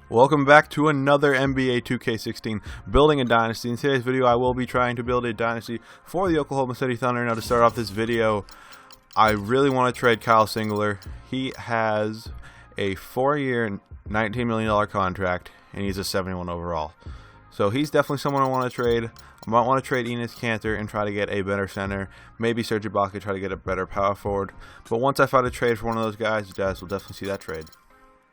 Welcome back to another NBA 2K16 building a dynasty. In today's video I will be trying to build a dynasty for the Oklahoma City Thunder. Now to start off this video, I really want to trade Kyle Singler. He has a 4-year $19 million contract and he's a 71 overall. So he's definitely someone I want to trade. I might want to trade Enes Kanter and try to get a better center. Maybe Serge Ibaka, try to get a better power forward. But once I find a trade for one of those guys, you guys will definitely see that trade.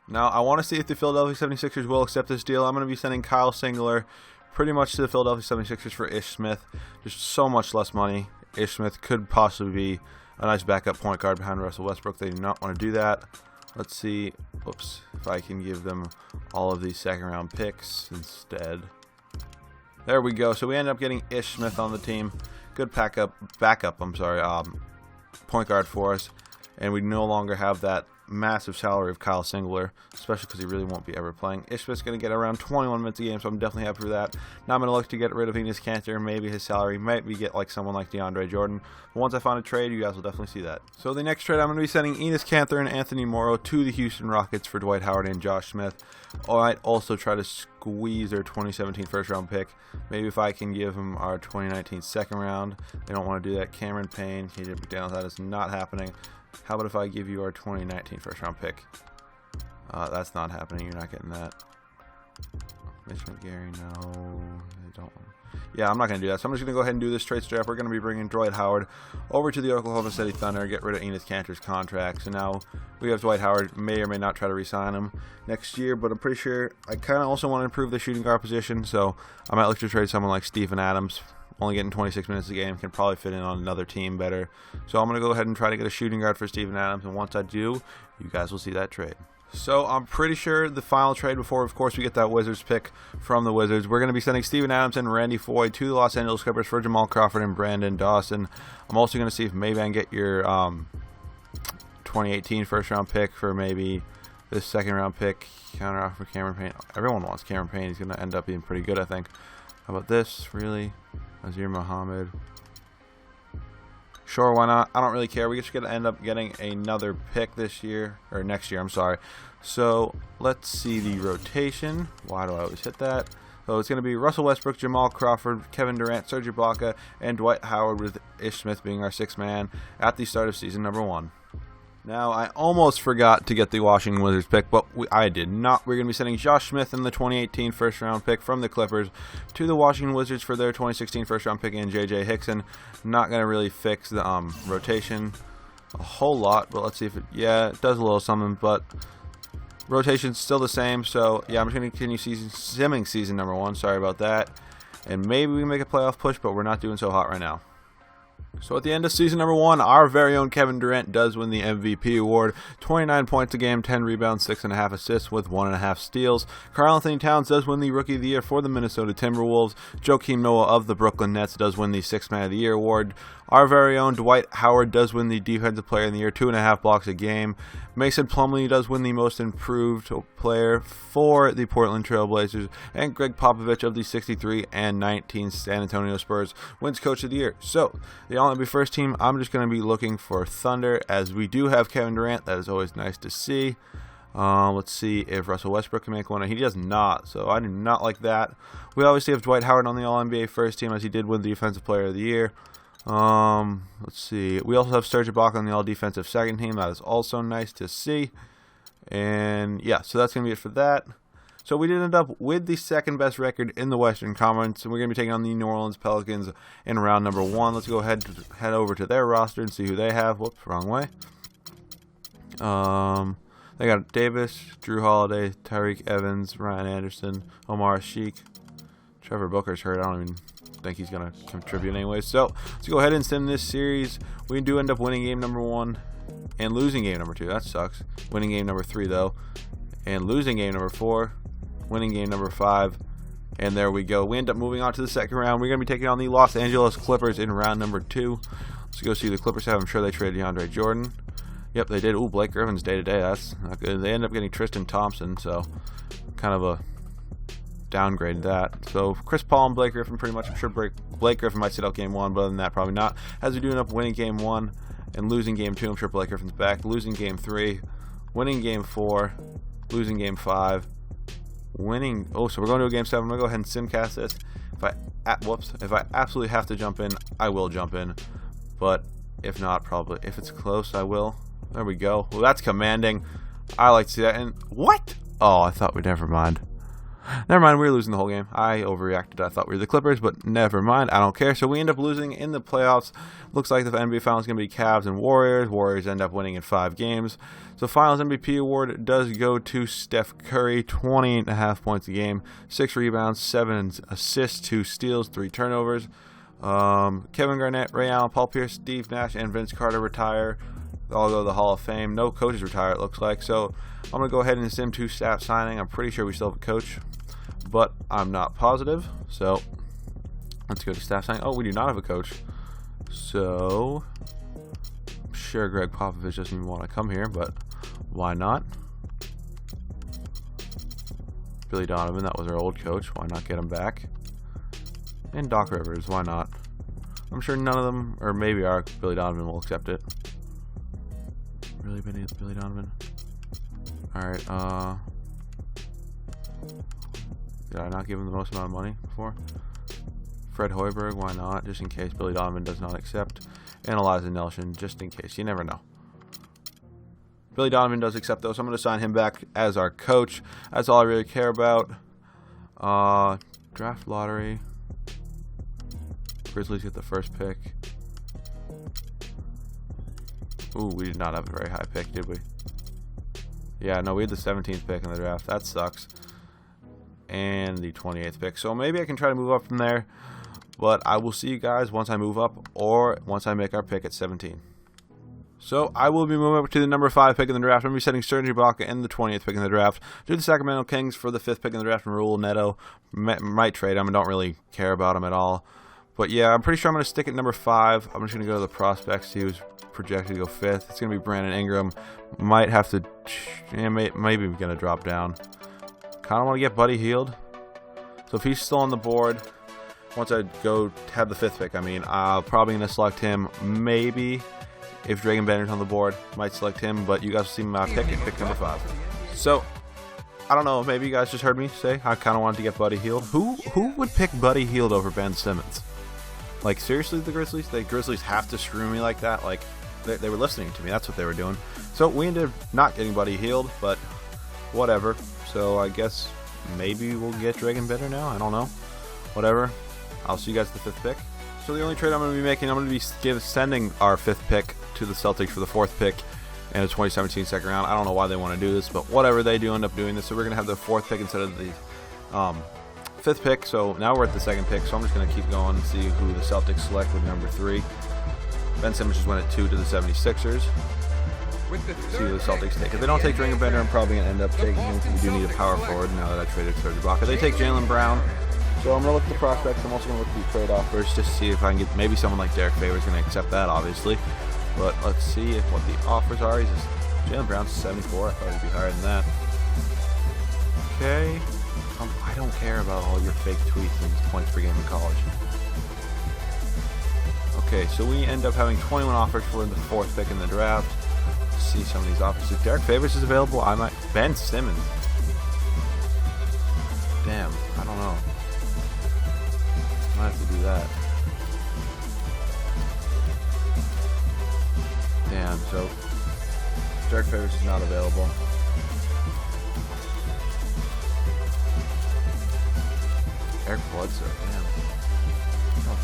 Now, I want to see if the Philadelphia 76ers will accept this deal. I'm going to be sending Kyle Singler pretty much to the Philadelphia 76ers for Ish Smith. Just so much less money. Ish Smith could possibly be a nice backup point guard behind Russell Westbrook. They do not want to do that. Let's see if I can give them all of these second-round picks instead. There we go. So we end up getting Ish Smith on the team. Good backup, point guard for us. And we no longer have that massive salary of Kyle Singler, especially because he really won't be ever playing. Ish Smith's going to get around 21 minutes a game, so I'm definitely happy for that. Now I'm going to look to get rid of Enes Kanter. Maybe his salary might be get like someone like DeAndre Jordan. But once I find a trade, you guys will definitely see that. So the next trade, I'm going to be sending Enes Kanter and Anthony Morrow to the Houston Rockets for Dwight Howard and Josh Smith. I might also try to squeeze their 2017 first-round pick. Maybe if I can give them our 2019 second round. They don't want to do that. Cameron Payne, KJ McDaniels, that is not happening. How about if I give you our 2019 first-round pick? That's not happening. You're not getting that. Mitch McGary, no. They don't. Yeah, I'm not going to do that. So I'm just going to go ahead and do this trade strap. We're going to be bringing Dwight Howard over to the Oklahoma City Thunder, get rid of Enes Kanter's contract. So now we have Dwight Howard. May or may not try to re-sign him next year, but I'm pretty sure I kind of also want to improve the shooting guard position. So I might look to trade someone like Steven Adams. Only getting 26 minutes a game, can probably fit in on another team better. So I'm going to go ahead and try to get a shooting guard for Steven Adams, and once I do, you guys will see that trade. So I'm pretty sure the final trade before, of course, we get that Wizards pick from the Wizards, we're going to be sending Steven Adams and Randy Foye to the Los Angeles Clippers for Jamal Crawford and Brandon Dawson. I'm also going to see if maybe I can get your 2018 first-round pick for maybe this second-round pick. Counter offer Cameron Payne. Everyone wants Cameron Payne. He's going to end up being pretty good, I think. How about this? Really? Azir Muhammad. Sure, why not? I don't really care. We just going to end up getting another pick this year, or next year, I'm sorry. So, let's see the rotation. Why do I always hit that? So, it's going to be Russell Westbrook, Jamal Crawford, Kevin Durant, Serge Ibaka, and Dwight Howard, with Ish Smith being our sixth man at the start of season number 1. Now, I almost forgot to get the Washington Wizards pick, but I did not. We're going to be sending Josh Smith and the 2018 first-round pick from the Clippers to the Washington Wizards for their 2016 first-round pick and J.J. Hickson. Not going to really fix the rotation a whole lot, but let's see if it does a little something, but rotation's still the same. So, yeah, I'm just going to continue simming season number 1. Sorry about that. And maybe we can make a playoff push, but we're not doing so hot right now. So at the end of season number 1, our very own Kevin Durant does win the MVP award. 29 points a game, 10 rebounds, 6.5 assists with 1.5 steals. Karl-Anthony Towns does win the Rookie of the Year for the Minnesota Timberwolves. Joakim Noah of the Brooklyn Nets does win the Sixth Man of the Year award. Our very own Dwight Howard does win the Defensive Player of the Year, 2.5 blocks a game. Mason Plumlee does win the Most Improved Player for the Portland Trail Blazers. And Greg Popovich of the 63 and 19 San Antonio Spurs wins Coach of the Year. So, the All-NBA first team, I'm just going to be looking for Thunder, as we do have Kevin Durant. That is always nice to see. Let's see if Russell Westbrook can make one. He does not, so I do not like that. We obviously have Dwight Howard on the All-NBA first team, as he did win the Defensive Player of the Year. Let's see. We also have Serge Ibaka on the All-Defensive second team. That is also nice to see. And yeah, so that's going to be it for that. So we did end up with the second best record in the Western Conference, and we're going to be taking on the New Orleans Pelicans in round number 1. Let's go ahead and head over to their roster and see who they have. Whoops, wrong way. They got Davis, Drew Holiday, Tyreek Evans, Ryan Anderson, Omar Sheik. Trevor Booker's hurt. I don't even think he's going to contribute anyway. So let's go ahead and sim this series. We do end up winning game number 1 and losing game number 2. That sucks. Winning game number 3, though, and losing game number 4. Winning game number 5, and there we go. We end up moving on to the second round. We're going to be taking on the Los Angeles Clippers in round number 2. Let's go see the Clippers have. I'm sure they traded DeAndre Jordan. Yep, they did. Ooh, Blake Griffin's day-to-day. That's not good. They end up getting Tristan Thompson, so kind of a downgrade that. So Chris Paul and Blake Griffin pretty much. I'm sure Blake Griffin might sit out game 1, but other than that, probably not. As we do end up winning game 1 and losing game 2, I'm sure Blake Griffin's back. Losing game 3, winning game 4, losing game 5, winning. Oh, so we're going to a game 7. I'm gonna go ahead and simcast this. If I absolutely have to jump in, I will jump in. But if not, probably if it's close, I will. There we go. Well, that's commanding. I like to see that. And what? Oh, I thought we'd never mind. Never mind, we were losing the whole game. I overreacted. I thought we were the Clippers, but never mind. I don't care. So we end up losing in the playoffs. Looks like the NBA Finals is going to be Cavs and Warriors. Warriors end up winning in 5 games. So Finals MVP award does go to Steph Curry. 28.5 points a game, 6 rebounds, 7 assists, 2 steals, 3 turnovers. Kevin Garnett, Ray Allen, Paul Pierce, Steve Nash, and Vince Carter retire. All go to the Hall of Fame. No coaches retire, it looks like. So I'm going to go ahead and sim 2 staff signing. I'm pretty sure we still have a coach, but I'm not positive. So let's go to staff signing. Oh, we do not have a coach. So I'm sure Greg Popovich doesn't even want to come here, but why not? Billy Donovan, that was our old coach. Why not get him back? And Doc Rivers, why not? I'm sure none of them, or maybe our Billy Donovan will accept it. Really, Billy Donovan? Alright, did I not give him the most amount of money before? Fred Hoiberg, why not? Just in case Billy Donovan does not accept. And Eliza Nelson, just in case. You never know. Billy Donovan does accept those, so I'm going to sign him back as our coach. That's all I really care about. Draft lottery. Grizzlies get the first pick. Ooh, we did not have a very high pick, did we? Yeah, no, we had the 17th pick in the draft. That sucks. And the 28th pick. So maybe I can try to move up from there. But I will see you guys once I move up or once I make our pick at 17. So I will be moving up to the number 5 pick in the draft. I'm going to be setting Serge Ibaka in the 20th pick in the draft. To the Sacramento Kings for the 5th pick in the draft. And Raul Neto. Might trade him. I don't really care about him at all. But yeah, I'm pretty sure I'm going to stick at number 5. I'm just going to go to the prospects. He was projected to go 5th. It's going to be Brandon Ingram. Might have to, maybe we're going to drop down. Kind of want to get Buddy Hield. So if he's still on the board, once I go have the 5th pick, I'm probably going to select him. Maybe if Dragan Bender's on the board, might select him. But you guys will see my pick at pick number 5. So I don't know. Maybe you guys just heard me say I kind of wanted to get Buddy Hield. Who would pick Buddy Hield over Ben Simmons? Like, seriously, the Grizzlies? The Grizzlies have to screw me like that? Like, they were listening to me. That's what they were doing. So we ended up not getting Buddy Hield, but whatever. So I guess maybe we'll get Dragan Bender now. I don't know. Whatever. I'll see you guys at the 5th pick. So the only trade I'm going to be making, I'm going to be sending our 5th pick to the Celtics for the 4th pick in a 2017 second round. I don't know why they want to do this, but whatever, they do end up doing this. So we're going to have the 4th pick instead of the 5th pick. So now we're at the 2nd pick, so I'm just going to keep going and see who the Celtics select with number 3. Ben Simmons just went at 2 to the 76ers. See who the Celtics take. If they don't take Dragan Bender, I'm probably going to end up taking him because we do need a power forward now that I traded Serge Ibaka. They take Jaylen Brown. So I'm going to look at the prospects. I'm also going to look at the trade offers just to see if I can get maybe someone like Derek Favors going to accept that, obviously. But let's see what the offers are. Jaylen Brown's 74. I thought he'd be higher than that. Okay. I don't care about all your fake tweets and points per game in college. Okay, so we end up having 21 offers for the 4th pick in the draft. Let's see some of these offers. If Derek Favors is available, I might. Ben Simmons. Damn, I don't know. Might have to do that. Damn, so Derek Favors is not available. Eric Bledsoe, damn. Oh,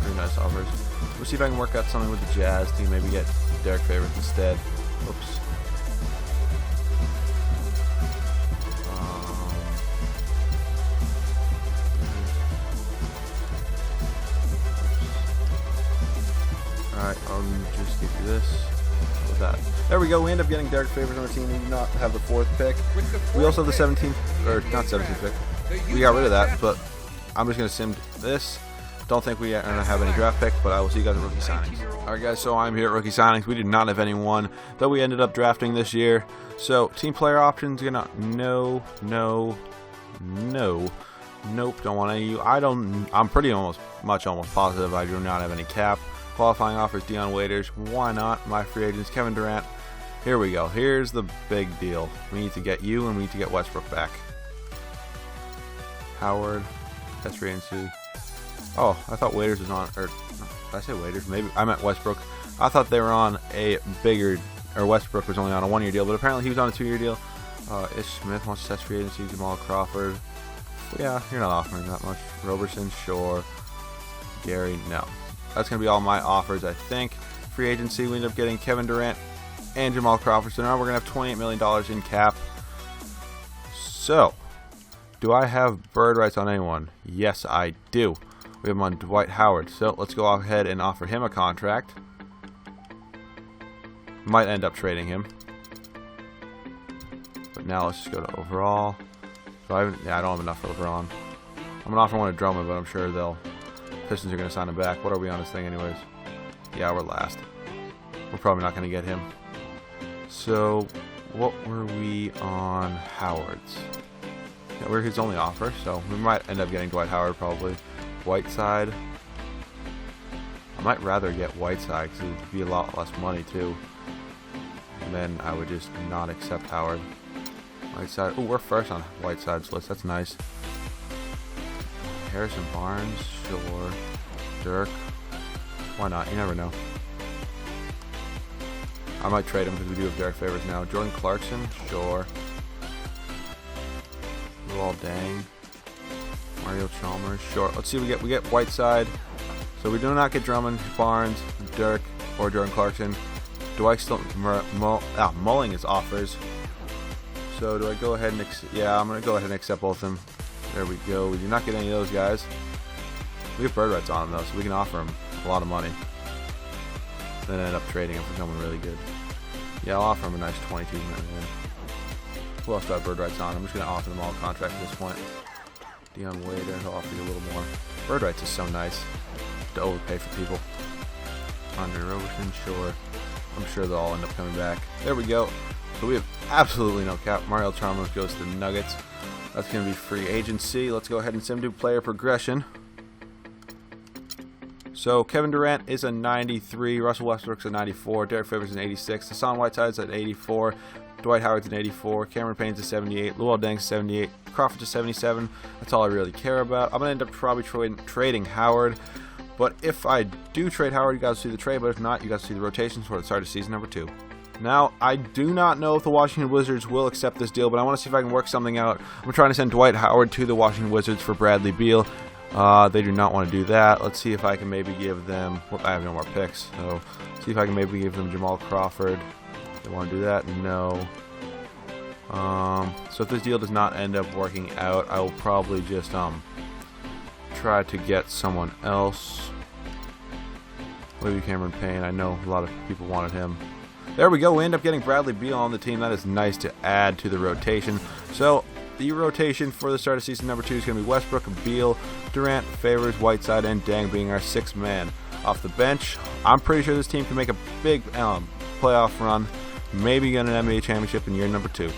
pretty nice offers. We'll see if I can work out something with the Jazz team. Maybe get Derek Favors instead. Oops. Alright, I'll just give you this. With that. There we go. We end up getting Derek Favors on the team. We do not have the 4th pick. We also have the 17th, or not 17th pick. We got rid of that, but I'm just going to sim this. Don't think we are going to have any draft pick, but I will see you guys at rookie signings. Alright guys, so I'm here at rookie signings. We did not have anyone that we ended up drafting this year. So team player options, nope, don't want any. I'm pretty almost positive I do not have any cap. Qualifying offers, Dion Waiters, why not? My free agents, Kevin Durant. Here we go. Here's the big deal. We need to get you and we need to get Westbrook back. Howard. That's free agency. Oh, I thought Waiters was on, or did I say Waiters? Maybe I meant Westbrook. I thought they were on a bigger, or Westbrook was only on a 1-year deal, but apparently he was on a 2-year deal. Ish Smith wants to test free agency. Jamal Crawford. Yeah, you're not offering that much. Roberson, sure. Gary, no. That's going to be all my offers, I think. Free agency, we end up getting Kevin Durant and Jamal Crawford. So now we're going to have $28 million in cap. So, do I have bird rights on anyone? Yes, I do. We have him on Dwight Howard. So, let's go ahead and offer him a contract. Might end up trading him. But now let's just go to overall. So I don't have enough for LeBron. I'm going to offer one to Drummond, but I'm sure Pistons are going to sign him back. What are we on this thing anyways? Yeah, we're last. We're probably not going to get him. So, what were we on Howard's? Yeah, we're his only offer, so we might end up getting Dwight Howard probably. Whiteside. I might rather get Whiteside because it would be a lot less money too. And then I would just not accept Howard. Whiteside. Oh, we're first on Whiteside's list. That's nice. Harrison Barnes, sure. Dirk. Why not? You never know. I might trade him because we do have Derek Favors now. Jordan Clarkson, sure. Luol Deng. Mario Chalmers, sure. Let's see, we get Whiteside. So we do not get Drummond, Barnes, Dirk, or Jordan Clarkson. Do I still mulling his offers? So do I go ahead and yeah, I'm gonna go ahead and accept both of them. There we go. We do not get any of those guys. We have bird rights on them though, so we can offer them a lot of money. Then end up trading him for someone really good. Yeah, I'll offer him a nice 22 million. Who else do I have bird rights on? I'm just gonna offer them all a contract at this point. Dion Waiter, he'll offer you a little more. Bird rights is so nice to overpay for people. Andre Roberson, sure. I'm sure they'll all end up coming back. There we go. So we have absolutely no cap. Mario Chalmers goes to the Nuggets. That's going to be free agency. Let's go ahead and sim do player progression. So Kevin Durant is a 93. Russell Westbrook's a 94. Derek Favors is an 86. Hassan Whiteside's at 84. Dwight Howard's an 84. Cameron Payne's a 78. Luol Deng's 78. Crawford's a 77. That's all I really care about. I'm going to end up probably trading Howard. But if I do trade Howard, you guys see the trade. But if not, you guys see the rotations for the start of season number 2. Now, I do not know if the Washington Wizards will accept this deal, but I want to see if I can work something out. I'm trying to send Dwight Howard to the Washington Wizards for Bradley Beal. They do not want to do that. Let's see if I can maybe give them... Well, I have no more picks, so see if I can maybe give them Jamal Crawford. They want to do that? No. So if this deal does not end up working out, I will probably just try to get someone else. Maybe Cameron Payne. I know a lot of people wanted him. There we go. We end up getting Bradley Beal on the team. That is nice to add to the rotation. So the rotation for the start of season number 2 is going to be Westbrook, Beal, Durant, Favors, Whiteside, and Deng being our 6th man. Off the bench, I'm pretty sure this team can make a big playoff run. Maybe get an NBA championship in year number 2.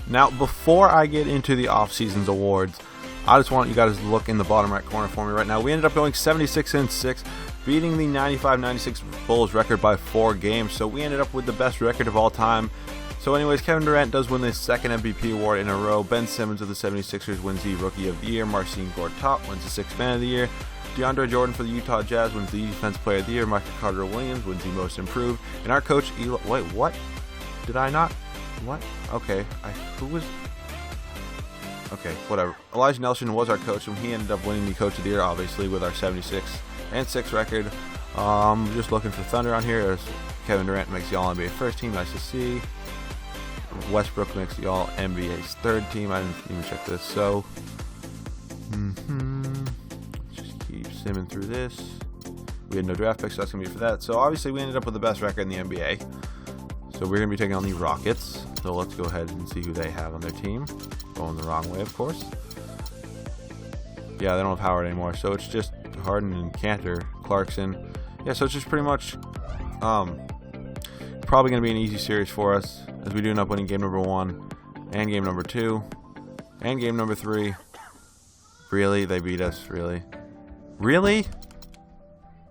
Now, before I get into the off-seasons awards, I just want you guys to look in the bottom right corner for me right now. We ended up going 76-6, beating the 95-96 Bulls record by 4 games. So we ended up with the best record of all time. So anyways, Kevin Durant does win the second MVP award in a row. Ben Simmons of the 76ers wins the Rookie of the Year. Marcin Gortat wins the 6th Man of the Year. DeAndre Jordan for the Utah Jazz wins the Defense Player of the Year. Michael Carter-Williams wins the Most Improved. And our coach, wait, what? Did I not? What? Okay, who was... Okay, whatever. Elijah Nelson was our coach, and he ended up winning the Coach of the Year, obviously, with our 76-6 record. Just looking for Thunder on here. As Kevin Durant makes the All-NBA first team. Nice to see. Westbrook makes the All-NBA's 3rd team. I didn't even check this. So, just keep simming through this. We had no draft picks, so that's going to be for that. So, obviously, we ended up with the best record in the NBA. So, we're going to be taking on the Rockets. So, let's go ahead and see who they have on their team. Going the wrong way, of course. Yeah, they don't have Howard anymore. So, it's just Harden and Cantor, Clarkson. Yeah, so it's just pretty much probably going to be an easy series for us, as we do end up winning game number 1 and game number 2 and game number 3. Really? They beat us? Really? Really?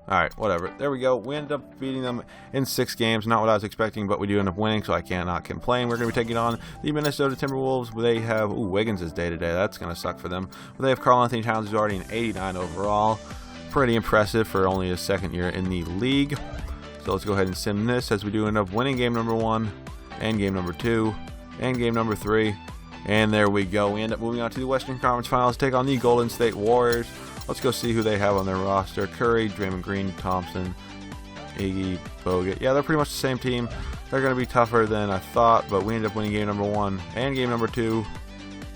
Alright, whatever. There we go. We ended up beating them in 6 games. Not what I was expecting, but we do end up winning, so I cannot complain. We're going to be taking on the Minnesota Timberwolves. They have, Wiggins is day-to-day. That's going to suck for them. But they have Karl Anthony Towns, who's already an 89 overall. Pretty impressive for only his second year in the league. So let's go ahead and sim this as we do end up winning game number 1, and game number 2, and game number 3. And there we go. We end up moving on to the Western Conference Finals, take on the Golden State Warriors. Let's go see who they have on their roster. Curry, Draymond Green, Thompson, Iggy, Bogut. Yeah, they're pretty much the same team. They're going to be tougher than I thought, but we end up winning game number 1 and game number 2.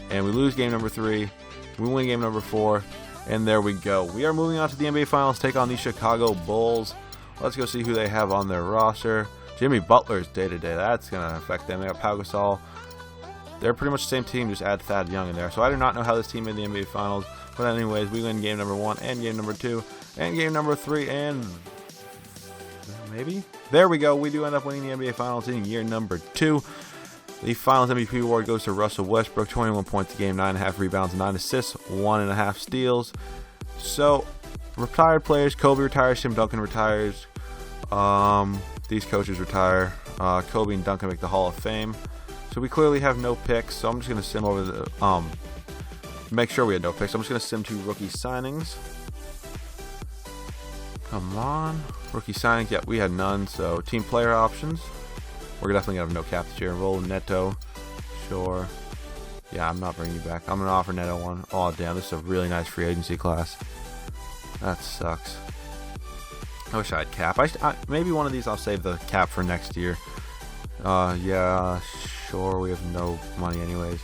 And we lose game number 3. We win game number 4. And there we go. We are moving on to the NBA Finals, take on the Chicago Bulls. Let's go see who they have on their roster. Jimmy Butler's day-to-day. That's going to affect them. They got Pau Gasol. They're pretty much the same team, just add Thad Young in there. So I do not know how this team made the NBA Finals. But anyways, we win game number 1 and game number 2 and game number 3 and maybe? There we go. We do end up winning the NBA Finals in year number 2. The Finals MVP award goes to Russell Westbrook. 21 points a game, 9.5 rebounds, 9 assists, 1.5 steals. So, retired players. Kobe retires. Tim Duncan retires. These coaches retire. Kobe and Duncan make the Hall of Fame. So we clearly have no picks. So I'm just going to sim over the... make sure we had no picks. I'm just going to sim 2 rookie signings. Come on. Rookie signings. Yeah, we had none. So team player options. We're definitely going to have no cap this year. Roll Neto. Sure. Yeah, I'm not bringing you back. I'm going to offer Neto one. Oh, damn. This is a really nice free agency class. That sucks. I wish I had cap. Maybe one of these I'll save the cap for next year. Yeah, sure. We have no money anyways.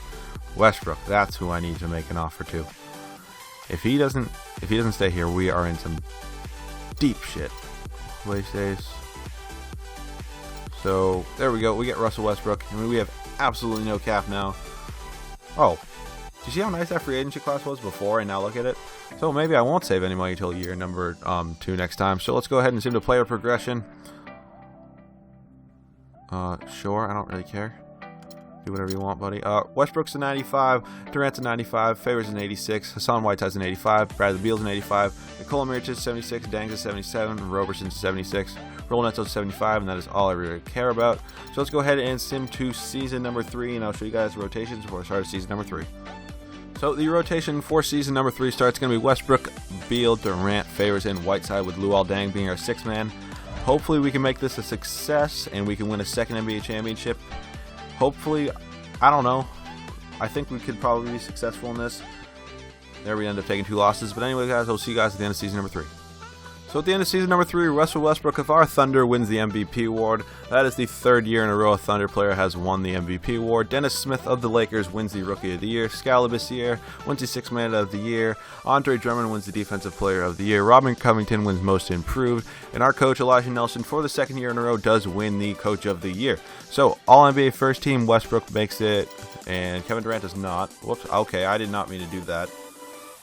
Westbrook, that's who I need to make an offer to. If he doesn't stay here, we are in some deep shit. Waste days. So there we go. We get Russell Westbrook. I mean, we have absolutely no cap now. Oh, do you see how nice that free agency class was before? And now look at it. So maybe I won't save any money until year number 2 next time. So let's go ahead and sim to player progression. Sure. I don't really care. Do whatever you want, buddy. Westbrook's a 95, Durant's a 95, Favors an 86, Hassan Whiteside's an 85, Bradley Beal's an 85, Nikola Mirotic's 76, Dang's a 77, Roberson's 76, Roll Neto's 75, and that is all I really care about. So let's go ahead and sim to season number 3, and I'll show you guys the rotations before I start season number 3. So the rotation for season number 3 starts going to be Westbrook, Beal, Durant, Favors, and Whiteside, with Luol Deng being our 6th man. Hopefully we can make this a success, and we can win a second NBA championship. Hopefully, I don't know. I think we could probably be successful in this. There we end up taking 2 losses. But anyway, guys, I'll see you guys at the end of season number 3. So at the end of season number 3, Russell Westbrook of our Thunder wins the MVP award. That is the 3rd year in a row a Thunder player has won the MVP award. Dennis Smith of the Lakers wins the Rookie of the Year. Scalabrine wins the 6th Man of the Year. Andre Drummond wins the Defensive Player of the Year. Robin Covington wins Most Improved. And our coach, Elijah Nelson, for the 2nd year in a row, does win the Coach of the Year. So, All-NBA First Team, Westbrook makes it, and Kevin Durant does not. Whoops, okay, I did not mean to do that.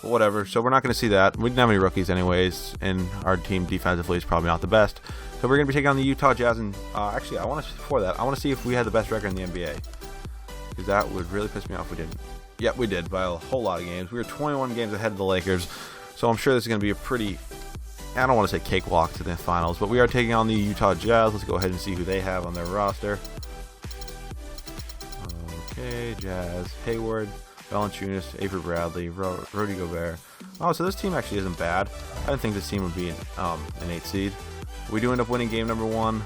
But whatever, so we're not going to see that. We didn't have any rookies anyways, and our team defensively is probably not the best. So we're going to be taking on the Utah Jazz, and actually, before that, I want to see if we had the best record in the NBA. Because that would really piss me off if we didn't. Yep, we did, by a whole lot of games. We were 21 games ahead of the Lakers, so I'm sure this is going to be a pretty, I don't want to say cakewalk to the finals, but we are taking on the Utah Jazz. Let's go ahead and see who they have on their roster. Okay, Jazz, Hayward, Valanciunas, Avery Bradley, Rudy Gobert. Oh, so this team actually isn't bad. I didn't think this team would be an 8 seed. We do end up winning game number 1,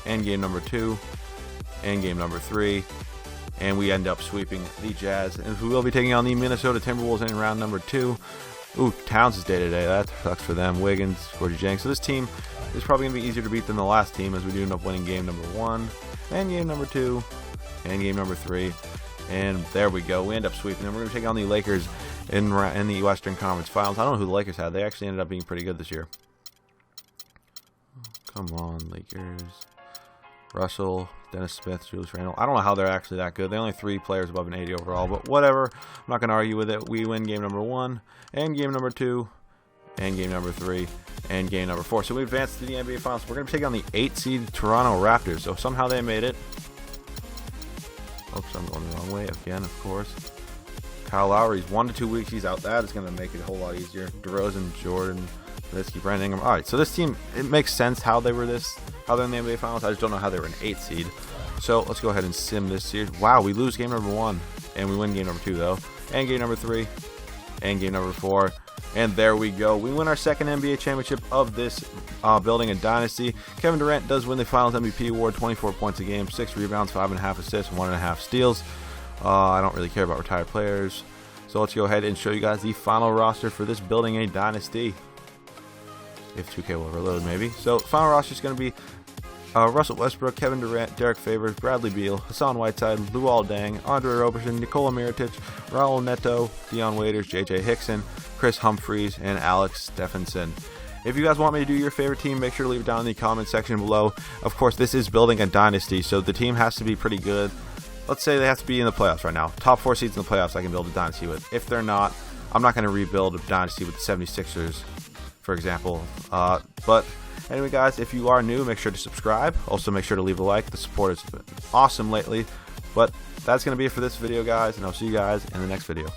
and game number 2, and game number 3, and we end up sweeping the Jazz. And we will be taking on the Minnesota Timberwolves in round number 2. Ooh, Towns is day-to-day. That sucks for them. Wiggins, Gorgie Jang. So this team is probably going to be easier to beat than the last team, as we do end up winning game number 1, and game number 2, and game number 3. And there we go. We end up sweeping them. We're going to take on the Lakers in the Western Conference Finals. I don't know who the Lakers had. They actually ended up being pretty good this year. Come on, Lakers. Russell, Dennis Smith, Julius Randle. I don't know how they're actually that good. They're only 3 players above an 80 overall, but whatever. I'm not going to argue with it. We win game number 1, and game number 2, and game number 3, and game number 4. So we advance to the NBA Finals. We're going to take on the 8 seed Toronto Raptors. So somehow they made it. Oops, I'm going the wrong way again, of course. Kyle Lowry's 1 to 2 weeks. He's out. That is going to make it a whole lot easier. DeRozan, Jordan, Let's keep Brandon Ingram. All right, so this team, it makes sense how they're in the NBA Finals. I just don't know how they were an 8th seed. So let's go ahead and sim this series. Wow, we lose game number 1, and we win game number 2 though, and game number 3, and game number 4. And there we go. We win our 2nd NBA championship of this building in Dynasty. Kevin Durant does win the Finals MVP award, 24 points a game, 6 rebounds, 5.5 assists, 1.5 steals. I don't really care about retired players. So let's go ahead and show you guys the final roster for this building in Dynasty. If 2K will reload, maybe. So final roster is going to be Russell Westbrook, Kevin Durant, Derek Favors, Bradley Beal, Hassan Whiteside, Luol Deng, Andre Roberson, Nikola Mirotic, Raul Neto, Dion Waiters, JJ Hickson, Chris Humphries, and Alex Stephenson. If you guys want me to do your favorite team, make sure to leave it down in the comment section below. Of course, this is building a dynasty, so the team has to be pretty good. Let's say they have to be in the playoffs right now. Top 4 seeds in the playoffs I can build a dynasty with. If they're not, I'm not going to rebuild a dynasty with the 76ers, for example. But anyway, guys, if you are new, make sure to subscribe. Also, make sure to leave a like. The support has been awesome lately. But that's going to be it for this video, guys, and I'll see you guys in the next video.